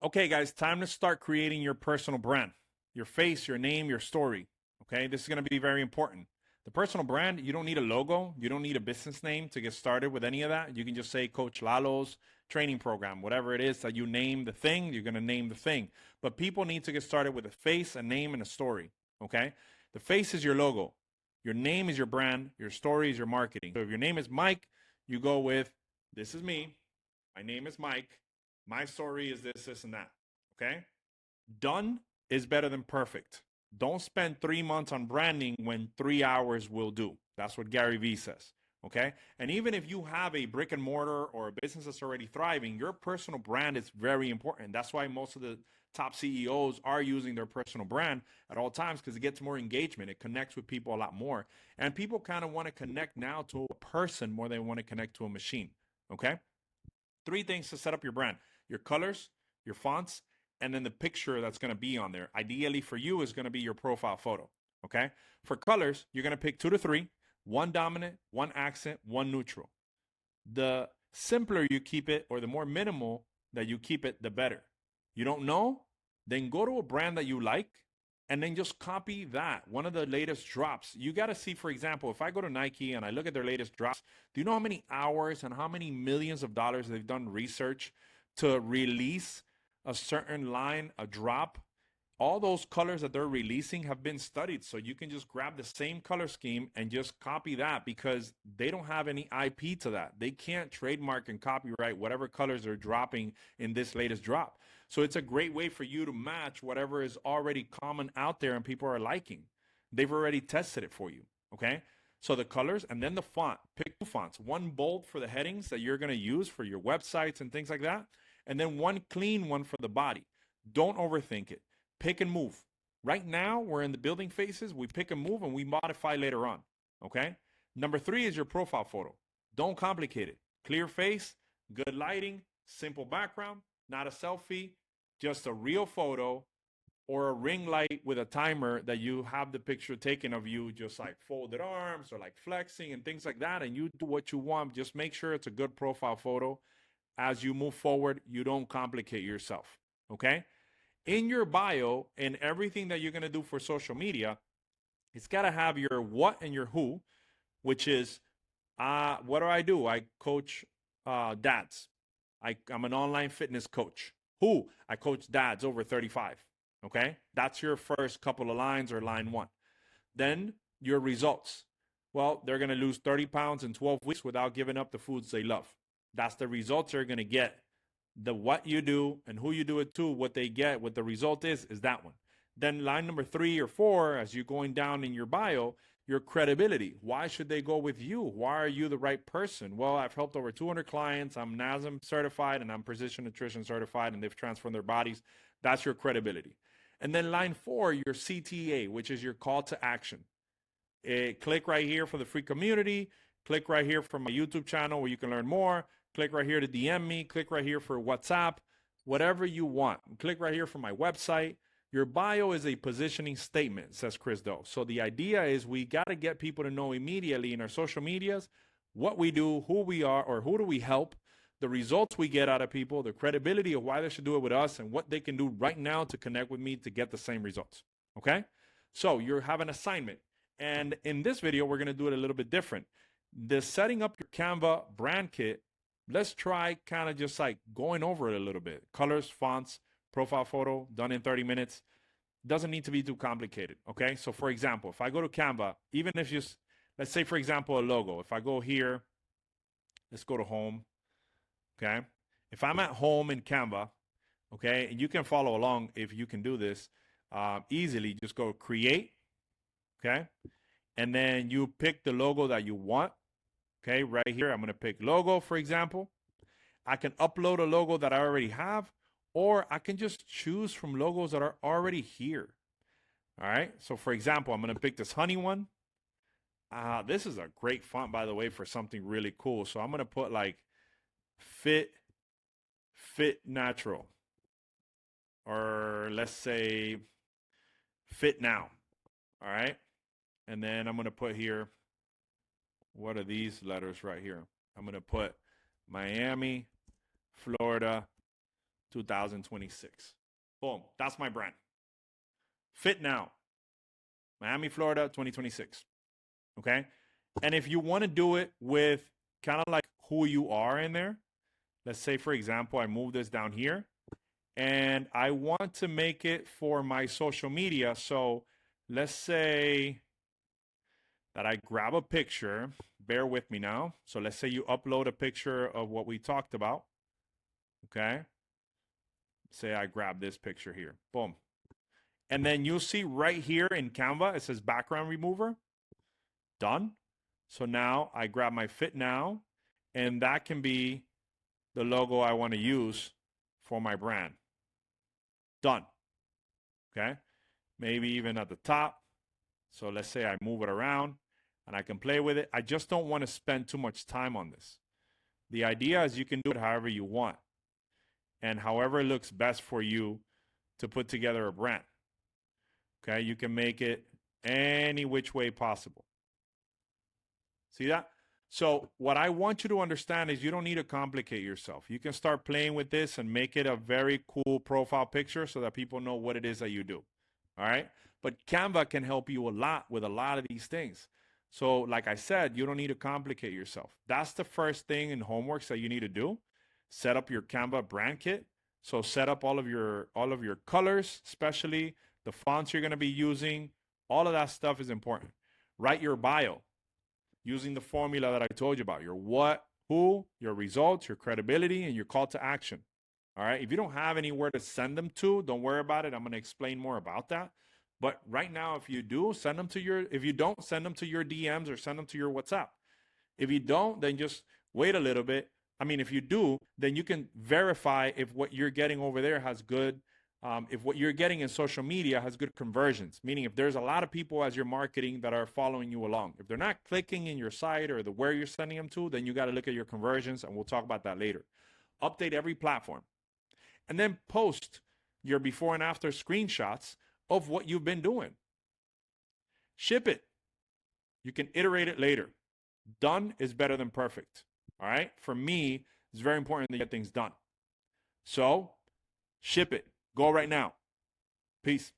Okay, guys, time to start creating your personal brand, your face, your name, your story. Okay, this is going to be very important. The personal brand, you don't need a logo, you don't need a business name to get started with any of that. You can just say Coach Lalo's training program, whatever it is that you name the thing, you're going to name the thing. But people need to get started with a face, a name, and a story. Okay, the face is your logo, your name is your brand, your story is your marketing. So if your name is Mike, you go with, this is me, my name is Mike, my story is this, this, and that. Okay? Done is better than perfect. Don't spend 3 months on branding when 3 hours will do. That's what Gary Vee says. Okay? And even if you have a brick and mortar or a business that's already thriving, your personal brand is very important. That's why most of the top CEOs are using their personal brand at all times, because it gets more engagement. It connects with people a lot more. And people kind of want to connect now to a person more than they want to connect to a machine. Okay? 3 things to set up your brand: your colors, your fonts, and then the picture that's going to be on there. Ideally for you is going to be your profile photo. Okay. For colors, you're going to pick 2 to 3, one dominant, one accent, one neutral. The simpler you keep it, or the more minimal that you keep it, the better. You don't know? Then go to a brand that you like and then just copy that. One of the latest drops. You got to see, for example, if I go to Nike and I look at their latest drops, do you know how many hours and how many millions of dollars they've done research to release a certain line, a drop? All those colors that they're releasing have been studied. So you can just grab the same color scheme and just copy that, because they don't have any IP to that. They can't trademark and copyright whatever colors they're dropping in this latest drop. So it's a great way for you to match whatever is already common out there and people are liking. They've already tested it for you. Okay. So the colors and then the font. Pick 2 fonts, one bold for the headings that you're going to use for your websites and things like that, and then one clean one for the body. Don't overthink it. Pick and move. Right now, we're in the building phases. We pick and move and we modify later on. Okay. Number 3 is your profile photo. Don't complicate it. Clear face, good lighting, simple background, not a selfie, just a real photo or a ring light with a timer that you have the picture taken of you, just like folded arms or like flexing and things like that. And you do what you want. Just make sure it's a good profile photo. As you move forward, you don't complicate yourself. Okay. In your bio and everything that you're going to do for social media, it's got to have your what and your who, which is what do I do? I coach dads. I'm an online fitness coach. Who? I coach dads over 35. Okay. That's your first couple of lines, or line 1. Then your results. Well, they're going to lose 30 pounds in 12 weeks without giving up the foods they love. That's the results they're going to get. The what you do and who you do it to, what they get, what the result is that one. Then line number 3 or 4, as you're going down in your bio, your credibility. Why should they go with you? Why are you the right person? Well, I've helped over 200 clients. I'm NASM certified and I'm Precision Nutrition certified, and they've transformed their bodies. That's your credibility. And then line 4, your CTA, which is your call to action. Click right here for the free community. Click right here for my YouTube channel where you can learn more. Click right here to DM me. Click right here for WhatsApp. Whatever you want. Click right here for my website. Your bio is a positioning statement, says Chris Doe. So the idea is we got to get people to know immediately in our social medias what we do, who we are, or who do we help, the results we get out of people, the credibility of why they should do it with us, and what they can do right now to connect with me to get the same results. Okay? So you have an assignment. And in this video, we're going to do it a little bit different. The setting up your Canva brand kit, let's try kind of just like going over it a little bit. Colors, fonts, profile photo, done in 30 minutes. Doesn't need to be too complicated. Okay. So for example, if I go to Canva, even if just, let's say for example, a logo, if I go here, let's go to home. Okay. If I'm at home in Canva, okay, and you can follow along if you can do this easily, just go create. Okay. And then you pick the logo that you want. Okay. Right here, I'm going to pick logo, for example. I can upload a logo that I already have, or I can just choose from logos that are already here. All right. So for example, I'm going to pick this honey one. This is a great font, by the way, for something really cool. So I'm going to put like fit natural, or let's say fit now. All right. And then I'm going to put here, what are these letters right here? I'm going to put Miami, Florida 2026. Boom. That's my brand. Fit Now, Miami, Florida, 2026. Okay. And if you want to do it with kind of like who you are in there, let's say, for example, I move this down here and I want to make it for my social media. So let's say that I grab a picture. Bear with me now. So let's say you upload a picture of what we talked about. Okay. Say I grab this picture here. Boom. And then you'll see right here in Canva, it says background remover. Done. So now I grab my Fit Now, and that can be the logo I want to use for my brand. Done. Okay. Maybe even at the top. So let's say I move it around and I can play with it. I just don't want to spend too much time on this. The idea is you can do it however you want and however it looks best for you to put together a brand. Okay. You can make it any which way possible. See that? So what I want you to understand is you don't need to complicate yourself. You can start playing with this and make it a very cool profile picture so that people know what it is that you do. All right. But Canva can help you a lot with a lot of these things. So like I said, you don't need to complicate yourself. That's the first thing in homeworks that you need to do. Set up your Canva brand kit. So set up all of your colors, especially the fonts you're going to be using. All of that stuff is important. Write your bio using the formula that I told you about. Your what, who, your results, your credibility, and your call to action. All right. If you don't have anywhere to send them to, don't worry about it. I'm going to explain more about that. But right now, if you do, send them to if you don't, send them to your DMs or send them to your WhatsApp. If you don't, then just wait a little bit. I mean, if you do, then you can verify if what you're getting over there has good, if what you're getting in social media has good conversions, meaning if there's a lot of people as you're marketing that are following you along. If they're not clicking in your site or where you're sending them to, then you got to look at your conversions, and we'll talk about that later. Update every platform. And then post your before and after screenshots of what you've been doing. Ship it. You can iterate it later. Done is better than perfect. All right. For me, it's very important to get things done. So ship it. Go right now. Peace.